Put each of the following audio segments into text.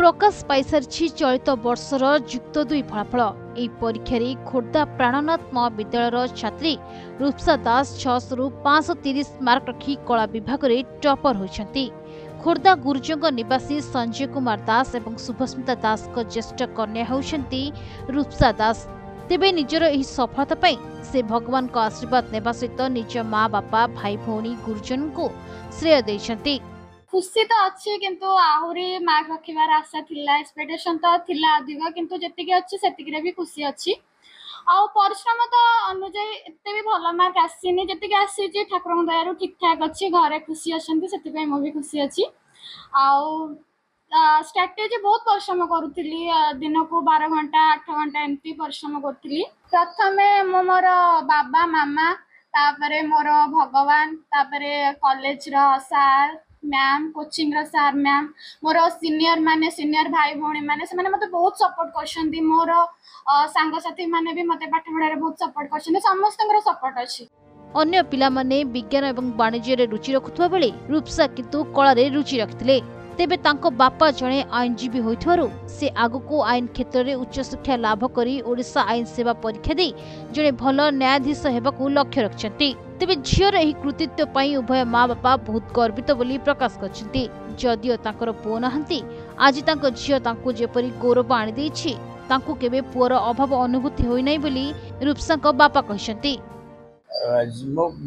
प्रकाश पाई चलित वर्षर युक्त 2 फलाफल। यह परीक्षा खोर्धा प्राणनाथ महाविद्यालय छात्री रूपसा दास 600 रु 530 मार्क रखी कला विभाग में टॉपर होती। खोर्धा गुरुजंग निवासी संजय कुमार दास और शुभस्मिता दास को ज्येष्ठ कन्या होती रूपसा दास। तेबे निजर यह सफलता पाई से भगवान को आशीर्वाद नेबा सहित निज माँ बापा भाई भौणी गुरुजन को श्रेय देछंती। खुशी तो अच्छी किंतु आहुरी मार्क रखिबार आशा थिला, एक्सपेक्टेशन तो थिला अधिक किंतु जतिके अच्छी सेतिके भी खुशी अच्छी। आ परिश्रम तो अनुଯାयी एते भी भल मार्क आसीनी, जतिके आसी जे ठाकुर दयारु ठीक ठाक अच्छी, घरे खुशी अछंती सेति पे मो भी खुशी अच्छी। आ स्ट्रैटेजी बहुत परिश्रम करूथिली, दिन को 12 घंटा 8 घंटा एमती परिश्रम करथिली। प्रथमे मो मोर बाबा मामा तापरे मोर भगवान तापरे कॉलेज रो सार मैम कोचिंग रो सार मैम मोर सीनियर भाई भौणी माने से मते बहुत सपोर्ट करछंती। मोर सांग साथी माने भी मते पाठ पढ़ारे बहुत सपोर्ट करछंती। समस्तंकर सपोर्ट अछि। अन्य पिला माने विज्ञान एवं वाणिज्य रे रुचि रखुथबा बेले रूपसा किंतु कला रे रुचि रखथिले। तेबे तांको बापा जणे आईनजीवी होइथवारु से आगको आईन क्षेत्र में उच्च शिक्षा लाभ करी ओडिशा आईन सेवा परीक्षा दे जणे भल न्यायाधीश हेबाकू लक्ष्य रखछंती। तेबे झियर एही कृतित्व पई उभय माँ बापा बहुत गर्वित बोली प्रकाश करछंती। जदियो तांकर पुओ नाहंती, आज तांको झियो तांको जेपरी गौरव आनी देछि, तांको केबे पुअर अभाव अनुभूति होई नै बोली रूपसांक बापा कहछंती।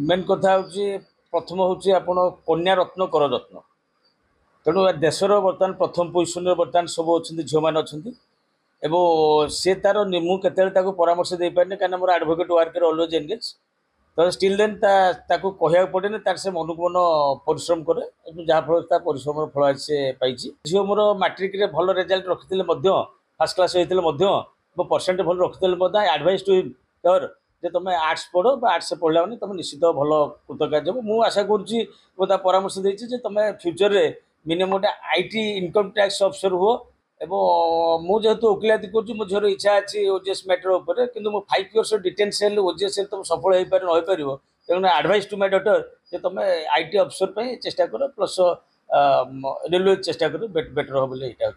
मेन कथा होछि प्रथम होछि आपण कन्या रत्न कर रत्न, तेणु देशर बर्तमान प्रथम पोजिशन बर्तमान सब अच्छे झील मैंने अच्छा एवं सी तार मुझे परामर्श दे पारे कहीं मोर एडवोकेट वर्क अलवेज एंगेज, तो स्टिल देन ताको कहया पड़े तार से मन को मन परिश्रम करे जहाँफल परिश्रम फल आज से पाई। झील मोर मैट्रिक रे भल रिजल्ट रखी फर्स्ट क्लास होते परसेंट भल रखी एडवाइस टू हिम जे तुम आर्ट्स पढ़ आर्ट्स पढ़ला तुम निश्चित भल कृतकार्य हो। मुझे आशा करुँच परामर्श देती तुम फ्यूचर रे मिनिमम गोटे आईटी इनकम टैक्स अफिसर हो। एवं मुझे वकिलाती कर मो झीर इच्छा अच्छी ओजीएस मैटर उपर कि 5 इयर्स डिटेंस हेल्ले ओजीएस तुम सफल हो पार न तेणु एडवाइस टू माय डॉटर जे तुम आईटी अफिसर चेष्टा कर प्लस रेलवे चेष्टा कर बेटर हो बोले एटा।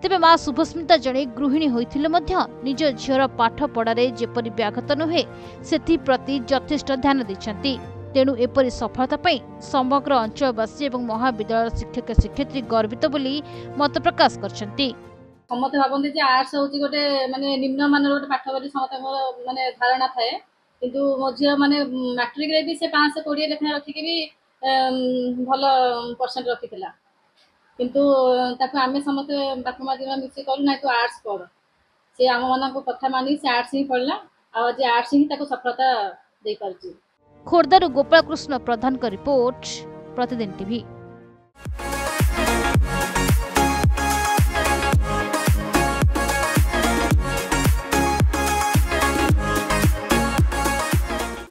तेबे मां शुभस्मिता जणे गृहिणी होइथिले मध्य निज झियर पाठ पढ़ारे जेपरि व्याघात नहे सेथि प्रति यथेष्ट ध्यान दैछंती। तेणु एपरि सफलता पाई समग्र अंचलवासी और महाविद्यालय शिक्षक शिक्षयित्री गर्वित बोली मत प्रकाश करछंती। समते भाबंती जे आर्ट्स होची गोटे माने निम्न मानर गोटे पाठ बोली समते माने धारणा थाए, किंतु मो झियो माने मैट्रिक रे भी से 520 लेखा रखी भी भल परसेंट रखिथिला, किंतु ताको आमे समते बापा माँ दिमा मिसी करू ना तो आर्ट्स पढ़, से आम मन को कथा मानी से आर्ट्स ही पढ़ला आ जे आर्ट्स ही ताको सफलता दे पारछि। खोर्धारू गोपाल कृष्ण प्रधान का रिपोर्ट, प्रतिदिन टीवी।